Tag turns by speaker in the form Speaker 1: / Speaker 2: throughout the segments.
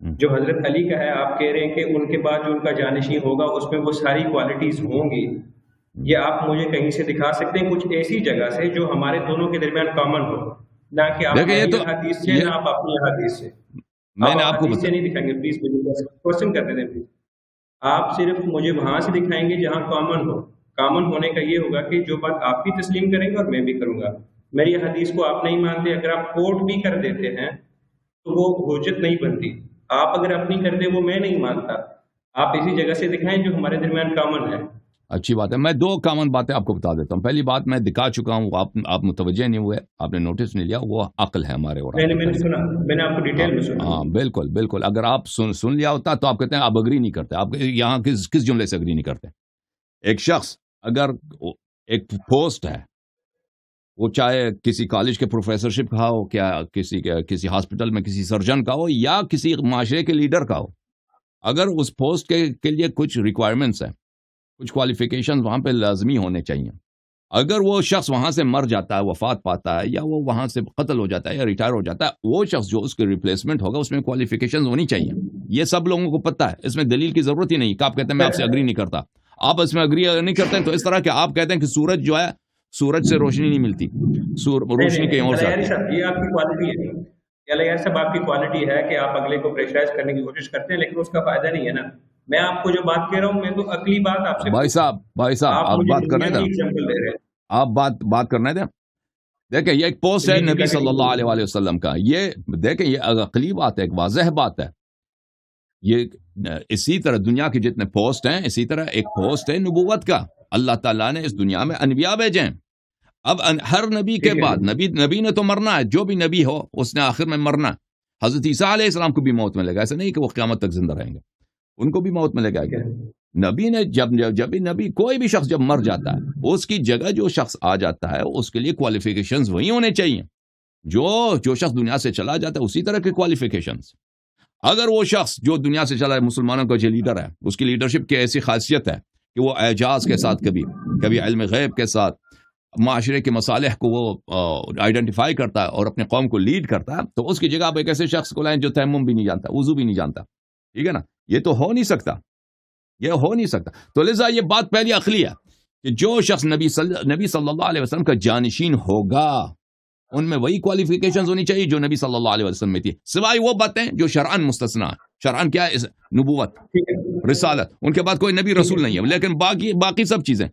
Speaker 1: جو حضرت علی کا ہے آپ کہہ رہے ہیں کہ ان کے بعد جو ان کا جانشین ہوگا اس میں وہ ساری کوالٹیز ہوں گی. یہ آپ مجھے کہیں سے دکھا سکتے ہیں کچھ ایسی جگہ سے جو ہمارے دونوں کے درمیان کامن ہو, نہ کہ آپ
Speaker 2: دیکھیں یہ
Speaker 1: میری
Speaker 2: تو
Speaker 1: حدیث سے نہ آپ اپنی حدیث سے.
Speaker 2: میں
Speaker 1: آپ
Speaker 2: نے آپ کو
Speaker 1: حدیث سے نہیں دکھائیں گے پلیز, مجھے کوشچن کرتے دیں پلیز. آپ صرف مجھے وہاں سے دکھائیں گے جہاں کامن ہو. کامن ہونے کا یہ ہوگا کہ جو بات آپ بھی تسلیم کریں گے اور میں بھی کروں گا. میری حدیث کو آپ نہیں مانتے, اگر آپ کوٹ بھی کر دیتے ہیں تو وہ حجت نہیں بنتی. آپ اگر اپنی کر دیں وہ میں نہیں مانتا. آپ اسی جگہ سے دکھائیں جو ہمارے درمیان کامن ہے.
Speaker 2: اچھی بات ہے, میں دو کامن باتیں آپ کو بتا دیتا ہوں. پہلی بات میں دکھا چکا ہوں, آپ متوجہ نہیں ہوئے, آپ نے نوٹس نہیں لیا, وہ عقل ہے ہمارے اور
Speaker 1: میں
Speaker 2: آپ
Speaker 1: نے
Speaker 2: کا.
Speaker 1: سنا, میں نے آپ کو ڈیٹیل میں سنا.
Speaker 2: ہاں بالکل بالکل, اگر آپ سن لیا ہوتا تو آپ کہتے ہیں آپ اگری نہیں کرتے. آپ یہاں کس جملے سے اگری نہیں کرتے؟ ایک شخص اگر ایک پوسٹ ہے, وہ چاہے کسی کالج کے پروفیسرشپ کا ہو, کیا کسی ہاسپٹل میں کسی سرجن کا ہو, یا کسی معاشرے کے لیڈر کا ہو, اگر اس پوسٹ کے لیے کچھ ریکوائرمنٹس ہیں, کچھ کوالیفیکیشن وہاں پہ لازمی ہونے چاہیے. اگر وہ شخص وہاں سے مر جاتا ہے, وفات پاتا ہے, یا وہ وہاں سے قتل ہو جاتا ہے یا ریٹائر ہو جاتا ہے, وہ شخص جو اس کے ریپلیسمنٹ ہوگا اس میں کوالیفیکیشن ہونی چاہیے. یہ سب لوگوں کو پتہ ہے, اس میں دلیل کی ضرورت ہی نہیں کہ آپ کہتے ہیں میں آپ سے اگری نہیں کرتا. آپ اس میں اگری نہیں کرتے ہیں تو اس طرح کہ آپ کہتے ہیں کہ سورج جو ہے, سورج سے روشنی نہیں ملتی, روشنی کہیں اور سے آتی ہے.
Speaker 1: یہ آپ کی کوالٹی ہے. یہ سب آپ کی کوالٹی ہے کہ آپ اگلے کو پریشرائز کرنے کی کوشش کرتے ہیں, لیکن اس کا فائدہ نہیں ہے نا. میں آپ کو جو بات کہہ رہا ہوں, میں تو عقلی بات آپ سے
Speaker 2: بھائی صاحب آپ
Speaker 1: مجھے
Speaker 2: بات کرنے
Speaker 1: دنیا
Speaker 2: دیں,
Speaker 1: کی ایگزامپل دے رہے ہیں.
Speaker 2: آپ بات کرنے دیں. دیکھیں یہ ایک پوسٹ ہے
Speaker 1: جی
Speaker 2: نبی صلی اللہ
Speaker 1: continue.
Speaker 2: علیہ وسلم کا. یہ دیکھیں یہ عقلی بات ہے, ایک واضح بات ہے. یہ اسی طرح دنیا کی جتنے پوسٹ ہیں, اسی طرح ایک پوسٹ ہے نبوت کا. اللہ تعالیٰ نے اس دنیا میں انبیاء بھیجے ہیں. اب ہر نبی کے بعد نبی نے تو مرنا ہے, جو بھی نبی ہو اس نے آخر میں مرنا ہے. حضرت عیسیٰ علیہ السلام کو بھی موت ملے گا, ایسا نہیں کہ وہ قیامت تک زندہ رہیں گے, ان کو بھی موت ملے گا. نبی نے جب بھی نبی کوئی بھی شخص جب مر جاتا ہے, اس کی جگہ جو شخص آ جاتا ہے اس کے لیے کوالیفیکیشنز وہی ہونے چاہیے جو شخص دنیا سے چلا جاتا ہے, اسی طرح کے کوالیفیکیشنز. اگر وہ شخص جو دنیا سے چلا ہے, مسلمانوں کا جو لیڈر ہے, اس کی لیڈرشپ کی ایسی خاصیت ہے کہ وہ اعجاز کے ساتھ کبھی علم غیب کے ساتھ معاشرے کے مصالح کو وہ آئیڈینٹیفائی کرتا ہے اور اپنے قوم کو لیڈ کرتا ہے, تو اس کی جگہ آپ ایک ایسے شخص کو لائیں جو تیمم بھی نہیں جانتا, وضو بھی نہیں جانتا. ٹھیک ہے نا, یہ تو ہو نہیں سکتا, یہ ہو نہیں سکتا. تو لذا یہ بات پہلی عقلی ہے کہ جو شخص نبی صلی اللہ علیہ وسلم کا جانشین ہوگا, ان میں وہی کوالیفیکیشنز ہونی چاہیے جو نبی صلی اللہ علیہ وسلم میں تھی, سوائے وہ باتیں جو شرعاً مستثنا ہیں. شرعاً کیا ہے؟ نبوت, رسالت, ان کے بعد کوئی نبی رسول نہیں ہے, لیکن باقی سب چیزیں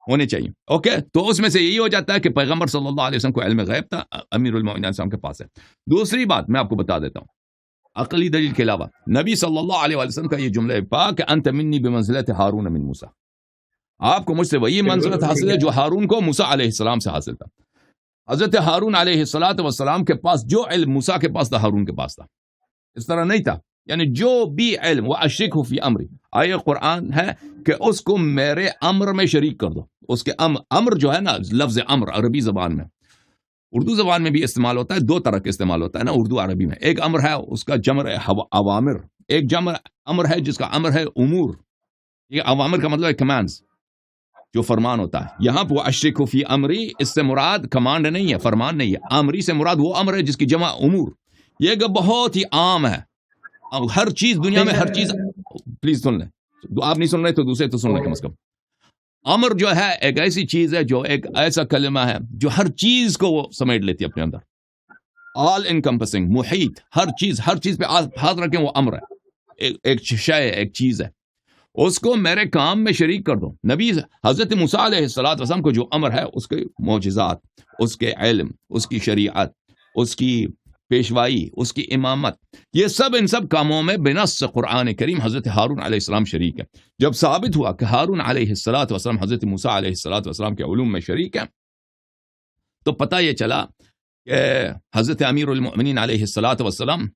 Speaker 2: ہونے چاہیے. اوکے, تو اس میں سے یہی ہو جاتا ہے کہ پیغمبر صلی اللہ علیہ وسلم کو علم غیب تھا, امیر المؤمنین علیہ السلام کے پاس ہے. دوسری بات میں آپ کو بتا دیتا ہوں, عقلی دلیل کے علاوہ نبی صلی اللہ علیہ وسلم کا یہ جملہ پاک کہ انت منی بمنزلت ہارون من موسیٰ, آپ کو مجھ سے وہی منزلت حاصل ہے جو ہارون کو موسیٰ علیہ السلام سے حاصل تھا. حضرت ہارون علیہ السلام کے پاس جو علم موسیٰ کے پاس تھا, ہارون کے پاس تھا. اس طرح نہیں تھا. یعنی جو بھی علم وَأَشْرِكْهُ فِي أَمْرِي, آیہ قرآن ہے کہ اس کو میرے امر میں شریک کر دو. اس کے امر جو ہے نا, لفظ امر عربی زبان میں, اردو زبان میں بھی استعمال ہوتا ہے, دو طرح کے استعمال ہوتا ہے نا اردو عربی میں. ایک امر ہے اس کا جمع ہے اوامر, ایک امر ہے جس کا امر ہے امور. یہ اوامر کا مطلب ہے کمانڈز, جو فرمان ہوتا ہے. یہاں پہ وَأَشْرِكْهُ فِي أَمْرِي, اس سے مراد کمانڈ نہیں ہے, فرمان نہیں ہے. امری سے مراد وہ امر ہے جس کی جمع امور. یہ بہت ہی عام ہے. ہر چیز دنیا میں, ہر چیز, پلیز سن لیں, آپ نہیں سن رہے تو دوسرے تو سن لیں کم از کم. امر جو ہے ایک ایسی چیز ہے, جو ایک ایسا کلمہ ہے جو ہر چیز کو وہ سمیٹ لیتی ہے اپنے اندر. آل انکمپسنگ, محیط, ہر چیز پہ ہاتھ رکھیں, وہ امر ہے, ایک شے, ایک چیز ہے. اس کو میرے کام میں شریک کر دو. نبی حضرت موسیٰ علیہ السلام کو جو امر ہے, اس کے معجزات, اس کے علم, اس کی شریعت, اس کی پیشوائی, اس کی امامت, یہ ان سب کاموں میں بنص قرآن کریم حضرت ہارون علیہ السلام شریک ہے. جب ثابت ہوا کہ ہارون علیہ السلام حضرت موسیٰ علیہ السلام کے علوم میں شریک ہے, تو پتہ یہ چلا کہ حضرت امیر المؤمنین علیہ السلام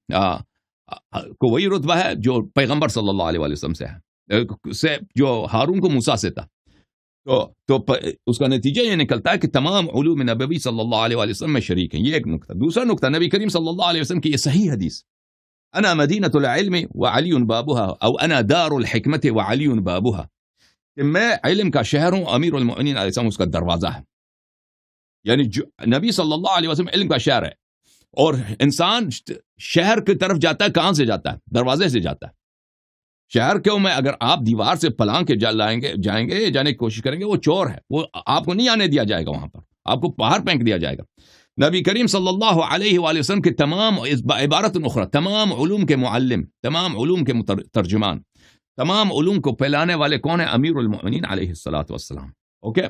Speaker 2: کو وہی رتبہ ہے جو پیغمبر صلی اللہ علیہ وسلم سے ہے, جو ہارون کو موسیٰ سے تھا. تو اس کا نتیجہ یہ نکلتا ہے کہ تمام علوم نبوی صلی اللہ علیہ وسلم میں شریک ہیں. یہ ایک نقطہ. دوسرا نقطہ, نبی کریم صلی اللہ علیہ وسلم کی یہ صحیح حدیث, انا مدینۃ العلم وعلی بابها, او انا دار الحکمت وعلی بابها, کہ میں علم کا شہر ہوں, امیر المؤمنین علیہ السلام اس کا دروازہ ہے. یعنی نبی صلی اللہ علیہ وسلم علم کا شہر ہے, اور انسان شہر کی طرف جاتا ہے، کہاں سے جاتا ہے؟ دروازے سے جاتا ہے. شہر کیوں میں اگر آپ دیوار سے پلانگ کے جائیں گے جانے کی کوشش کریں گے، وہ چور ہے، وہ آپ کو نہیں آنے دیا جائے گا، وہاں پر آپ کو باہر پھینک دیا جائے گا. نبی کریم صلی اللہ علیہ وآلہ وسلم کے تمام عبارت اخرى، تمام علوم کے معلم، تمام علوم کے ترجمان، تمام علوم کو پھیلانے والے کون ہیں؟ امیر المؤمنین علیہ الصلوۃ والسلام. اوکے،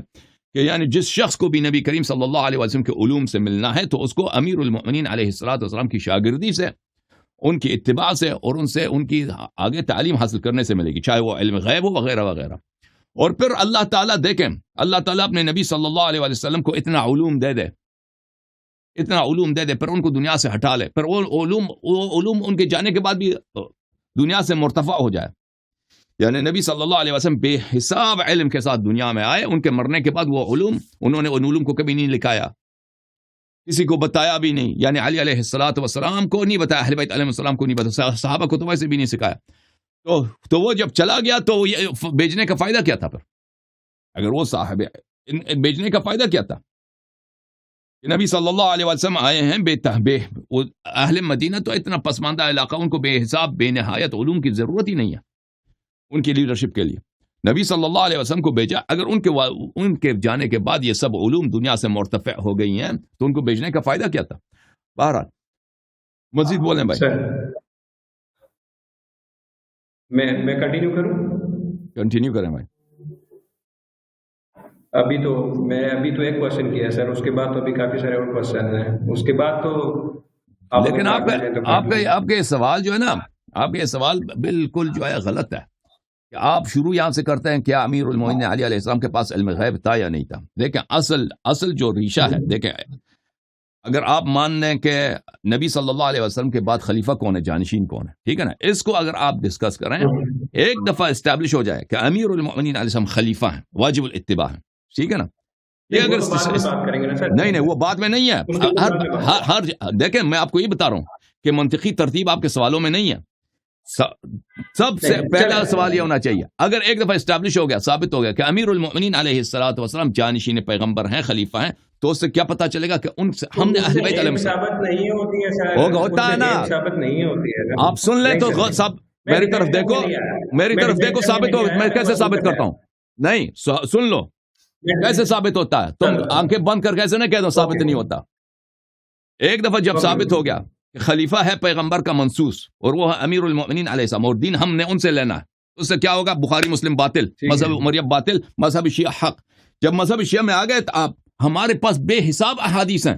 Speaker 2: کہ یعنی جس شخص کو بھی نبی کریم صلی اللہ علیہ وسلم کے علوم سے ملنا ہے تو اس کو امیر المؤمنین علیہ الصلوۃ والسلام کی شاگردی سے، ان کی اتباع سے، اور ان کی آگے تعلیم حاصل کرنے سے ملے گی، چاہے وہ علم غیب ہو وغیرہ وغیرہ. اور پھر اللہ تعالیٰ دیکھیں، اللہ تعالیٰ اپنے نبی صلی اللہ علیہ وسلم کو اتنا علوم دے دے، پھر ان کو دنیا سے ہٹا لے، پھر وہ علوم ان کے جانے کے بعد بھی دنیا سے مرتفع ہو جائے. یعنی نبی صلی اللہ علیہ وسلم بے حساب علم کے ساتھ دنیا میں آئے، ان کے مرنے کے بعد وہ علوم، انہوں نے ان علوم کو کبھی نہیں لکھایا، کسی کو بتایا بھی نہیں. یعنی علی علیہ الصلوۃ والسلام کو نہیں بتایا، اہل بیت علیہ السلام کو نہیں بتایا، صحابہ کو تو ویسے بھی نہیں سکھایا. تو وہ جب چلا گیا تو بیچنے کا فائدہ کیا تھا؟ پھر اگر وہ صاحب بیچنے کا فائدہ کیا تھا؟ نبی صلی اللہ علیہ وسلم آئے ہیں اہل مدینہ تو اتنا پسماندہ علاقہ، ان کو بے حساب بے نہایت علوم کی ضرورت ہی نہیں ہے ان کی لیڈرشپ کے لیے. نبی صلی اللہ علیہ وسلم کو بھیجا، اگر ان کے جانے کے بعد یہ سب علوم دنیا سے مرتفع ہو گئی ہیں تو ان کو بھیجنے کا فائدہ کیا تھا؟ بہرحال مزید بولیں بھائی.
Speaker 1: میں کنٹینیو کروں؟
Speaker 2: کنٹینیو کریں بھائی.
Speaker 1: ابھی تو ایک کوشچن کیا سر، اس کے بعد تو ابھی کافی سارے اور کوشچن ہیں، اس کے بعد تو
Speaker 2: لیکن آپ کا یہ سوال جو ہے نا، آپ کا یہ سوال بالکل جو ہے غلط ہے کہ آپ شروع یہاں سے کرتے ہیں کیا امیر المومنین علی علیہ السلام کے پاس علم غیب تھا یا نہیں تھا. دیکھیں اصل جو ریشہ ہے، دیکھیں اگر آپ مان لیں کہ نبی صلی اللہ علیہ وسلم کے بعد خلیفہ کون ہے، جانشین کون ہے، ٹھیک ہے نا، اس کو اگر آپ ڈسکس کریں، ایک دفعہ اسٹیبلش ہو جائے کہ امیر المؤمنین علیہ السلام خلیفہ ہیں، واجب الاتباع ہیں، ٹھیک ہے نا. یہ اگر نہیں وہ بات میں نہیں ہے، دیکھیں میں آپ کو یہ بتا رہا ہوں کہ منطقی ترتیب آپ کے سوالوں میں نہیں ہے. سب سے پہلا سوال یہ ہونا چاہیے، اگر ایک دفعہ اسٹیبلش ہو گیا، ثابت ہو گیا کہ امیر المؤمنین علیہ الصلوۃ والسلام جانشین پیغمبر ہیں، خلیفہ ہیں، تو اس سے کیا پتا چلے گا کہ ان سے ہم نے اہل بیت علیہ السلام ہوتا ہے نا. آپ سن لیں تو صاحب میری طرف دیکھو ثابت ہو. میں کیسے ثابت کرتا ہوں؟ نہیں سن لو کیسے ثابت ہوتا ہے. تم آنکھیں بند کر کیسے نہ کہہ دو ثابت نہیں ہوتا. ایک دفعہ جب ثابت ہو گیا کہ خلیفہ ہے پیغمبر کا منصوص اور وہ ہے امیر المؤمنین علیہ السلام، اور دین ہم نے ان سے لینا ہے، اس سے کیا ہوگا؟ بخاری مسلم باطل، مذہب عمریہ باطل، مذہب شیعہ حق. جب مذہب شیعہ میں آ گئے تو آپ ہمارے پاس بے حساب احادیث ہیں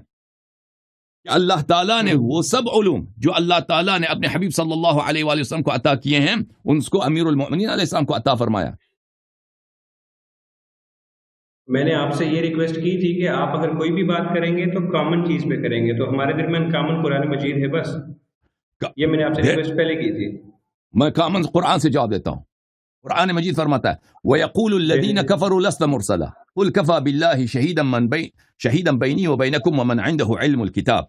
Speaker 2: کہ اللہ تعالیٰ نے وہ سب علوم جو اللہ تعالیٰ نے اپنے حبیب صلی اللہ علیہ وآلہ وسلم کو عطا کیے ہیں، ان کو امیر المؤمنین علیہ السلام کو عطا فرمایا.
Speaker 1: میں نے آپ سے یہ ریکویسٹ کی تھی کہ آپ اگر کوئی بھی بات کریں گے تو کامن چیز پہ کریں گے، تو ہمارے درمیان کامن قرآن مجید ہے، بس یہ میں نے آپ سے ریکویسٹ پہلے کی تھی. میں
Speaker 2: کامن قرآن سے جواب دیتا ہوں. قرآن مجید فرماتا ہے وَيَقُولُ الَّذِينَ كَفَرُوا لَسْتَ مُرْسَلًا قُلْ كَفَى بِاللَّهِ شَهِيدًا بَيْنِي وَبَيْنَكُمْ وَمَنْ عِنْدَهُ عِلْمُ الْكِتَابِ.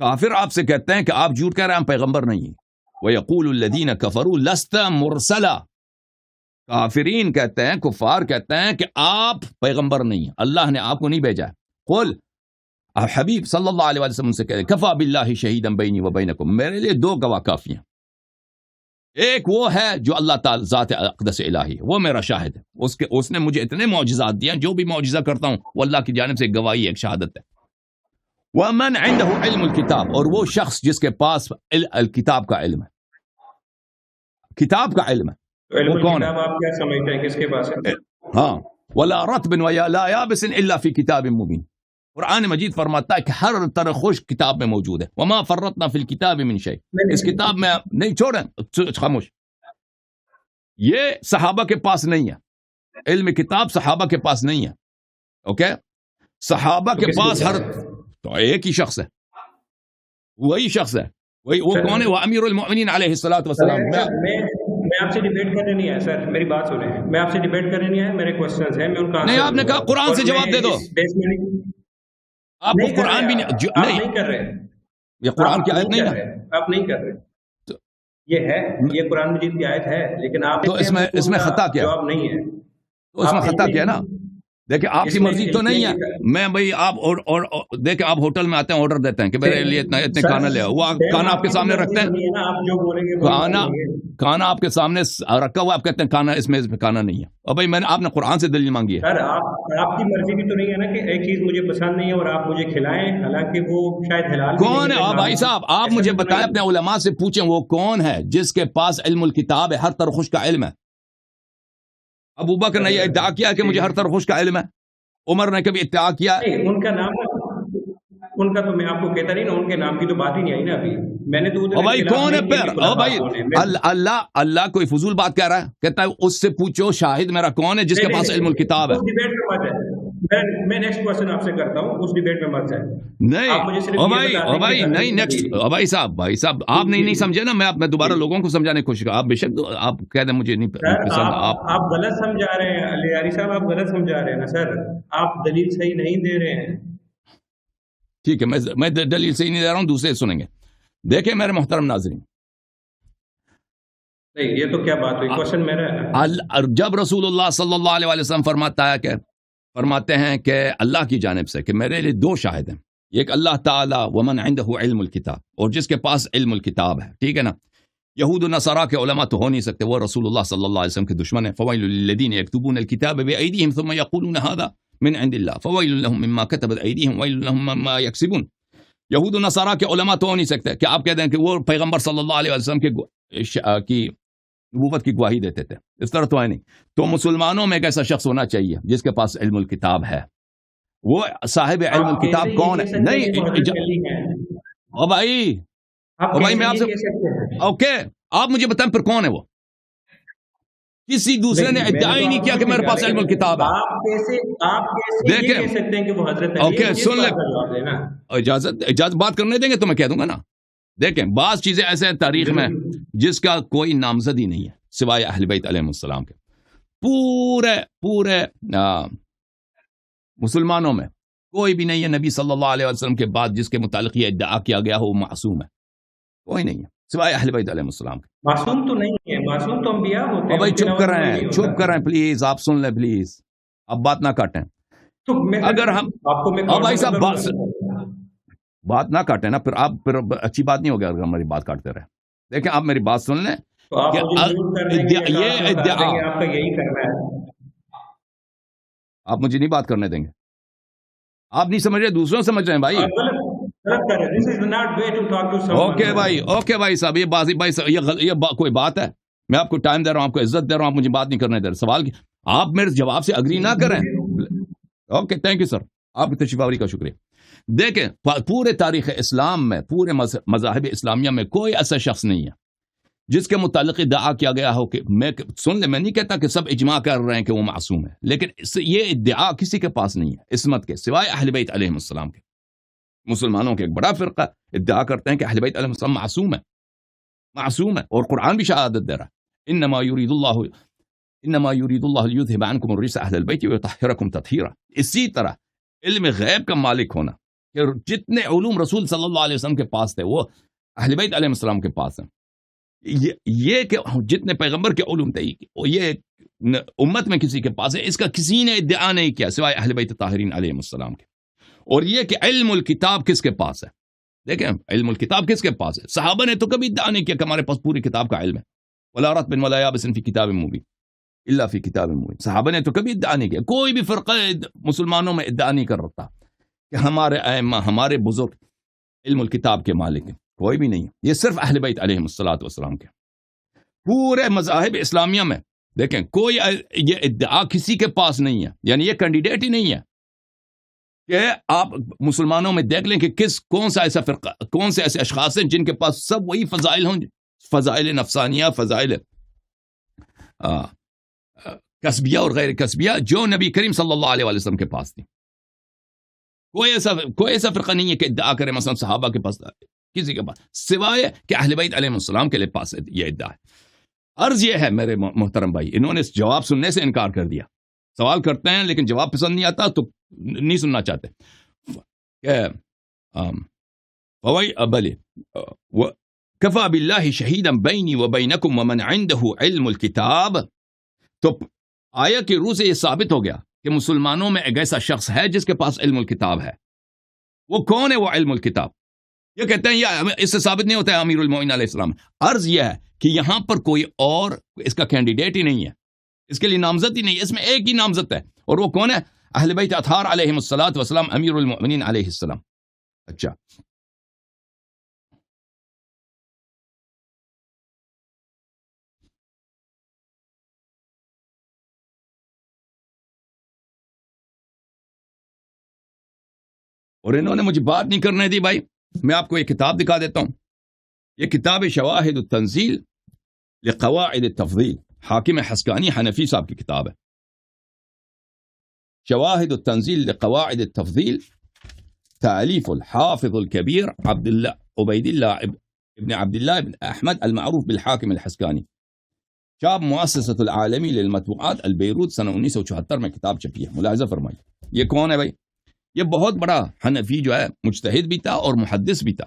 Speaker 2: کافر آپ سے کہتے ہیں کہ آپ جھوٹ کہہ رہے ہیں، ہم پیغمبر نہیں ہیں. وَيَقُولُ الَّذِينَ كَفَرُوا لَسْتَ مُرْسَلًا، کافرین کہتے ہیں، کفار کہتے ہیں کہ آپ پیغمبر نہیں ہیں، اللہ نے آپ کو نہیں بھیجا ہے. قل، حبیب صلی اللہ علیہ وسلم سے کہتے ہیں کفا باللہ شہیداً بینی و بینکم، میرے لیے دو گواہ کافی ہیں. ایک وہ ہے جو اللہ تعالی ذات اقدس الہی ہے، وہ میرا شاہد ہے، اس نے مجھے اتنے معجزات دیا، جو بھی معجزہ کرتا ہوں وہ اللہ کی جانب سے ایک گواہی، ایک شہادت ہے. وَمَنْ عِنْدَهُ عِلْمُ الْكِتَابِ، اور وہ شخص جس کے پاس الکتاب کا علم ہے، کتاب کا علم ہے، وہ کون ہے؟
Speaker 1: آپ کیا سمجھتے ہیں کس کے پاس ہے؟
Speaker 2: ہاں، وَلَا رَطْبٍ وَلَا يَابِسٍ إِلَّا فِي كِتَابٍ مُبِينٍ. قرآن مجید فرماتا ہے کہ ہر طرح خشک کتاب میں موجود ہے. وَمَا فَرَّطْنَا فِي الْكِتَابِ مِنْ شَيْءٍ، اس کتاب میں نہیں چھوڑیں، خاموش. یہ صحابہ کے پاس نہیں ہے، علم کتاب صحابہ کے پاس نہیں ہے. اوکے، صحابہ کے پاس ہر تو ایک ہی شخص ہے، وہی شخص ہے، وہ کون ہے؟ وہ امیر المؤمنین علیہ الصلوۃ والسلام.
Speaker 1: میں آپ سے ڈیبیٹ کرنے نہیں آیا سر، میری بات سنیں، میں آپ سے ڈیبیٹ کرنے نہیں آیا، میرے کوسچنز ہیں، میں ان کا
Speaker 2: نہیں. آپ نے کہا قرآن سے جواب دے دو، آپ کو قرآن بھی نہیں
Speaker 1: کر رہے،
Speaker 2: یہ قرآن کی آیت نہیں ہے،
Speaker 1: آپ نہیں کر رہے. یہ ہے، یہ قرآن مجید کی آیت ہے، لیکن آپ
Speaker 2: تو اس میں خطا کیا؟
Speaker 1: جواب نہیں ہے.
Speaker 2: تو اس میں خطا کیا نا؟ دیکھیں آپ کی مرضی تو نہیں ہے. میں بھائی آپ اور دیکھیں آپ ہوٹل میں آتے ہیں آرڈر دیتے ہیں کہ میرے لیے اتنے کھانا لے آؤ, وہ کھانا آپ کے سامنے رکھتے ہیں,
Speaker 1: آپ جو بولیں گے
Speaker 2: کھانا آپ کے سامنے رکھا ہوا, آپ کہتے ہیں کھانا اس میز پہ کھانا نہیں ہے. اور بھائی آپ نے قرآن سے دلیل مانگی ہے.
Speaker 1: سر آپ کی مرضی بھی تو نہیں ہے نا کہ ایک چیز مجھے پسند نہیں ہے اور آپ مجھے کھلائیں, حالانکہ وہ شاید حلال
Speaker 2: کون ہے بھائی صاحب, آپ مجھے بتائیں, اپنے علماء سے پوچھیں وہ کون ہے جس کے پاس علم الکتاب ہے, ہر طرح کا علم ہے. ابو بکر نے یہ ادعا کیا کہ مجھے ہر طرح کا علم ہے. عمر نے کبھی ادعا کیا؟
Speaker 1: ان کا نام, ان کا تو میں آپ کو کہتا نہیں نا, ان کے نام کی تو بات ہی نہیں آئی نا ابھی. میں نے تو
Speaker 2: بھائی کون ہے پھر؟ بھائی اللہ کوئی فضول بات کہہ رہا ہے, کہتا ہے اس سے پوچھو شاہد میرا کون ہے جس کے پاس علم الکتاب ہے.
Speaker 1: میں نیکسٹ کوسچن آپ سے کرتا ہوں, اس ڈیبیٹ میں مت جائیں.
Speaker 2: نہیں بھائی نہیں, نیکسٹ بھائی صاحب آپ نہیں سمجھے نا, میں دوبارہ لوگوں کو سمجھانے کی کوشش کروں. آپ بے شک آپ کہہ دیں مجھے نہیں پسند.
Speaker 1: آپ غلط سمجھا رہے ہیں علی یاری صاحب, آپ غلط سمجھا رہے ہیں نا سر, آپ دلیل صحیح نہیں دے رہے ہیں.
Speaker 2: ٹھیک ہے, میں دلیل صحیح نہیں دے رہا ہوں, دوسرے سنیں گے. دیکھیں میرے محترم ناظرین,
Speaker 1: یہ تو کیا بات ہوئی, کوشچن میرا ہے.
Speaker 2: جب رسول اللہ صلی اللہ علیہ وسلم فرماتے ہیں کہ اللہ کی جانب سے کہ میرے لیے دو شاہد ہیں, ایک اللہ تعالی ومن عنده علم الکتاب, اور جس کے پاس علم الکتاب ہے. ٹھیک ہے نا, یہود و نصارا کے علماء تو ہو نہیں سکتے, وہ رسول اللہ صلی اللہ علیہ وسلم کے دشمن ہیں. فویل للذین یکتبون الکتاب بأیدیہم ثم یقولون هذا من عند اللہ فویل لهم مما كتبت ایدیہم ویل لهم مما یکسبون. یہود و نصارا کے علماء تو ہو نہیں سکتے کہ آپ کہہ دیں کہ وہ پیغمبر صلی اللہ علیہ وسلم کی نبوت کی گواہی دیتے تھے, اس طرح تو ہے نہیں. تو مسلمانوں میں ایک ایسا شخص ہونا چاہیے جس کے پاس علم الکتاب ہے. وہ صاحب علم الکتاب کون ہے؟ نہیں بھائی میں آپ سے اوکے, آپ مجھے بتائیں پھر کون ہے وہ؟ کسی دوسرے نے ادعا ہی نہیں کیا کہ میرے پاس علم الکتاب ہے. دیکھیں اوکے سن لیں, اجازت بات کرنے دیں گے تو میں کہہ دوں گا نا. دیکھیں بعض چیزیں ایسے ہیں تاریخ میں جس کا کوئی نامزد ہی نہیں ہے سوائے اہل بیت علیہ السلام کے. پورے مسلمانوں میں کوئی بھی نہیں ہے نبی صلی اللہ علیہ وسلم کے بعد جس کے متعلق یہ ادعا کیا گیا ہو وہ معصوم ہے. کوئی نہیں ہے سوائے اہل بیت علیہ السلام کے.
Speaker 1: معصوم تو نہیں ہے, معصوم تو انبیاء ہوتے ہیں.
Speaker 2: بھائی چپ کر رہے ہیں پلیز, آپ سن لیں پلیز, اب بات نہ کاٹیں. اگر ہم بھائی صاحب بات نہ کاٹیں نا, پھر اچھی بات نہیں ہوگی اگر ہماری بات کاٹتے رہے. دیکھیں آپ میری بات سن لیں, یہ ادعا آپ مجھے نہیں بات کرنے دیں گے. آپ نہیں سمجھ رہے, دوسروں سمجھ رہے ہیں بھائی. اوکے بھائی صاحب, یہ بازی بھائی صاحب یہ کوئی بات ہے؟ میں آپ کو ٹائم دے رہا ہوں, آپ کو عزت دے رہا ہوں, آپ مجھے بات نہیں کرنے دے رہے. سوال کی آپ میرے جواب سے اگری نہ کریں. اوکے تھینک یو سر, آپ کی تشریف آوری کا شکریہ. دیکھیں پورے تاریخ اسلام میں, پورے مذاہب اسلامیہ میں کوئی ایسا شخص نہیں ہے جس کے متعلق ادعا کیا گیا ہو کہ میں نہیں کہتا کہ سب اجماع کر رہے ہیں کہ وہ معصوم ہے, لیکن یہ ادعا کسی کے پاس نہیں ہے عصمت کے سوائے اہل بیت علیہ السلام کے. مسلمانوں کے ایک بڑا فرقہ ادعا کرتے ہیں کہ اہل بیت علیہ السلام معصوم ہے, اور قرآن بھی شہادت دے رہا ہے. انما یرید اللہ لیذھب عنکم الرجس اہل البیت ویطہرکم تطہیرا. اسی طرح علم غیب کا مالک ہونا کہ جتنے علوم رسول صلی اللہ علیہ وسلم کے پاس تھے وہ اہل بیت علیہ السلام کے پاس ہیں. یہ کہ جتنے پیغمبر کے علوم تھے یہ امت میں کسی کے پاس ہے, اس کا کسی نے ادعا نہیں کیا سوائے اہل بیت طاہرین علیہ السلام کے. اور یہ کہ علم الکتاب کس کے پاس ہے؟ دیکھیں علم الکتاب کس کے پاس ہے؟ صحابہ نے تو کبھی ادعا نہیں کیا کہ ہمارے پاس پوری کتاب کا علم ہے. ولا رطب ولا یابس فی کتاب مبین الا فی کتاب مبین. صحابہ نے تو کبھی ادعا نہیں کیا. کوئی بھی فرقہ مسلمانوں میں ادعا نہیں کر رہا کہ ہمارے ائمہ ہمارے بزرگ علم الکتاب کے مالک ہیں. کوئی بھی نہیں ہے. یہ صرف اہل بیت علیہ السلام کے. پورے مذاہب اسلامیہ میں دیکھیں کوئی یہ ادعا کسی کے پاس نہیں ہے, یعنی یہ کینڈیڈیٹ ہی نہیں ہے کہ آپ مسلمانوں میں دیکھ لیں کہ کون سا ایسا فرقہ, کون سے ایسے اشخاص ہیں جن کے پاس سب وہی فضائل ہوں, فضائل نفسانیہ, فضائل کسبیہ اور غیر کسبیہ جو نبی کریم صلی اللہ علیہ وسلم کے پاس تھی. کوئی ایسا فرقہ نہیں ہے کہ ادعا کرے مثلا صحابہ کے پاس, کسی کے پاس, سوائے کہ اہل بیت علیہ السلام کے پاس یہ ادعا ہے. عرض یہ ہے میرے محترم بھائی, انہوں نے جواب سننے سے انکار کر دیا. سوال کرتے ہیں لیکن جواب پسند نہیں آتا تو نہیں سننا چاہتے. کفا باللہ شہیدا بینی وبینکم ومن عنده علم الکتاب. تو آیا کہ روح سے یہ ثابت ہو گیا کہ مسلمانوں میں ایک ایسا شخص ہے جس کے پاس علم الکتاب ہے. وہ کون ہے وہ علم الکتاب؟ یہ کہتے ہیں یہ اس سے ثابت نہیں ہوتا ہے امیر المومنین علیہ السلام. عرض یہ ہے کہ یہاں پر کوئی اور اس کا کینڈیڈیٹ ہی نہیں ہے، اس کے لیے نامزد ہی نہیں ہے، اس میں ایک ہی نامزد ہے، اور وہ کون ہے؟ اہل بیت اطہار علیہم الصلاۃ والسلام، امیر المومنین علیہ السلام. اچھا، اور انہوں نے مجھے بات نہیں کرنے دی. بھائی میں آپ کو ایک کتاب دکھا دیتا ہوں. یہ کتاب شواہد التنزیل لقواعد التفضیل، حاکم حسکانی حنفی صاحب کی کتاب ہے. شواہد التنزیل لقواعد التفضیل، تألیف الحافظ الكبیر عبید اللہ ابن عبداللہ ابن احمد المعروف بالحاکم الحسکانی. چاپ مؤسسۃ العالمی للمطبوعات البیروت، سنہ 1974 میں کتاب چھپی ہے. ملاحظہ فرمائیے یہ کون ہے بھائی؟ یہ بہت بڑا حنفی جو ہے، مجتہد بھی تھا اور محدث بھی تھا.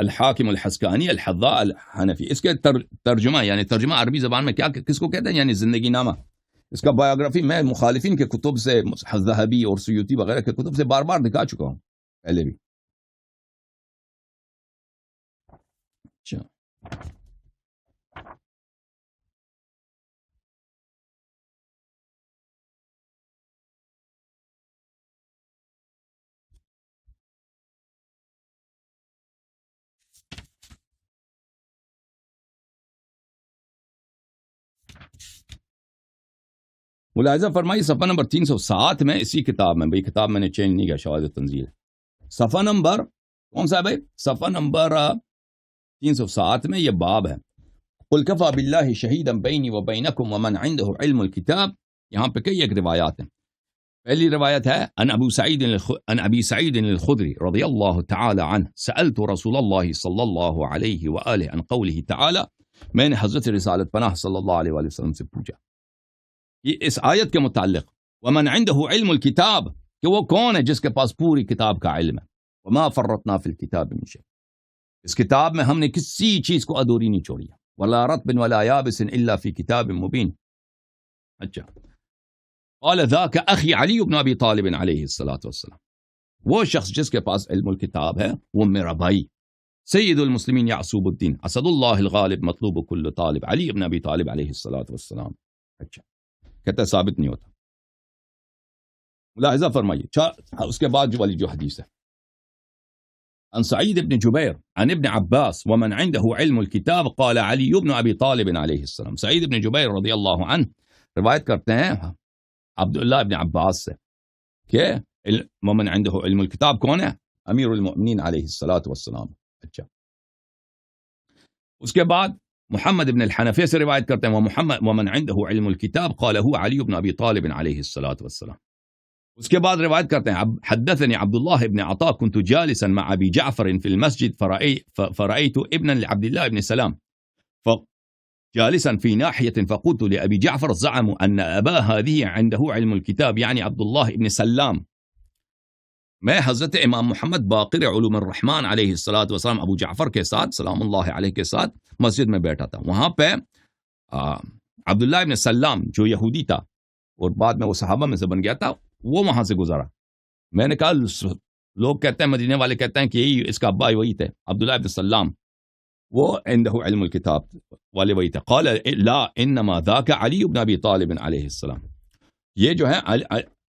Speaker 2: الحاکم الحسکانی الحضاء الحنفی. اس کے ترجمہ، یعنی ترجمہ عربی زبان میں کیا کس کو کہتے ہیں؟ یعنی زندگی نامہ. اس کا بایوگرافی میں مخالفین کے کتب سے، ذہبی اور سیوطی وغیرہ کے کتب سے بار بار دکھا چکا ہوں پہلے بھی. اچھا، ملاحظہ فرمائی صفحہ نمبر 307 میں، اسی کتاب میں، بھائی کتاب میں نے چینج نہیں کیا، شواہد التنزیل. صفحہ نمبر کون سا ہے بھائی؟ صفحہ نمبر 307 میں یہ باب ہے، قل کفی باللہ شہیدا بینی و بینکم ومن عنده علم الکتاب. یہاں پہ کئی ایک روایات ہیں. پہلی روایت ہے ان ابی سعید الخدری رضی اللہ تعالی عنہ سألت رسول اللہ صلی اللہ علیہ وآلہ عن قوله تعالی. میں نے حضرت رسالت پناہ صلی اللہ علیہ وآلہ وسلم سے پوچھا یہ اس آیت کے متعلق، ومن عنده علم الکتاب، کہ وہ کون ہے جس کے پاس پوری کتاب کا علم ہے. وما فرطنا فی الکتاب من شیء، اس کتاب میں ہم نے کسی چیز کو ادھوری نہیں چھوڑی. ولا رطب ولا یابس الا فی کتاب مبین. اچھا، قال ذاک اخی علی بن ابی طالب علیہ الصلاۃ والسلام. وہ شخص جس کے پاس علم الکتاب ہے وہ میرا بھائی سید المسلمین یعصوب الدین اسد اللہ الغالب مطلوب کل طالب، علی بن ابی طالب علیہ الصلاۃ والسلام. اچھا، کہتا ہے ثابت نہیں ہوتا. ملاحظہ فرمائیے. اس کے بعد جو حدیث ہے، عن سعید بن جبیر عن ابن عباس ومن عنده علم الكتاب قال علی بن ابی طالب علیہ السلام. سعید بن جبیر رضی اللہ عنہ روایت کرتے ہیں عبداللہ ابن عباس سے کہ ومن عنده علم الكتاب کون ہے؟ امیر المؤمنین علیہ الصلاۃ والسلام. اچھا، اس کے بعد محمد ابن الحنفی سے روایت کرتے ہیں ومن عنده علم الكتاب قال هو علی بن ابی طالب علیہ الصلاۃ والسلام. اس کے بعد روایت کرتے ہیں حدثني عبد الله بن عطاء كنت جالسا مع ابي جعفر في المسجد فرأيت ابنا لعبد الله بن سلام جالسا في ناحية فقلت لأبي جعفر زعموا أن أبا هذه عنده علم الكتاب، يعني عبد الله بن سلام. میں حضرت امام محمد باقر علوم الرحمن علیہ الصلاۃ والسلام ابو جعفر کے ساتھ سلام اللہ علیہ کے ساتھ مسجد میں بیٹھا تھا. وہاں پہ عبداللہ ابن سلام جو یہودی تھا اور بعد میں وہ صحابہ میں سے بن گیا تھا، وہ وہاں سے گزرا. میں نے کہا لوگ کہتے ہیں، مدینے والے کہتے ہیں کہ یہی اس کا ابا وہی تھے، عبداللہ ابن سلام، وہ عنده علم الکتاب والے وہی تھے. قال لا انما ذاک علی بن ابی طالب علیہ السلام. یہ جو ہے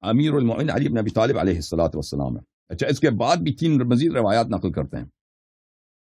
Speaker 2: امیر المؤمنین علی بن ابی طالب علیہ الصلاۃ والسلام ہے. اچھا، اس کے بعد بھی 3 مزید روایات نقل کرتے ہیں.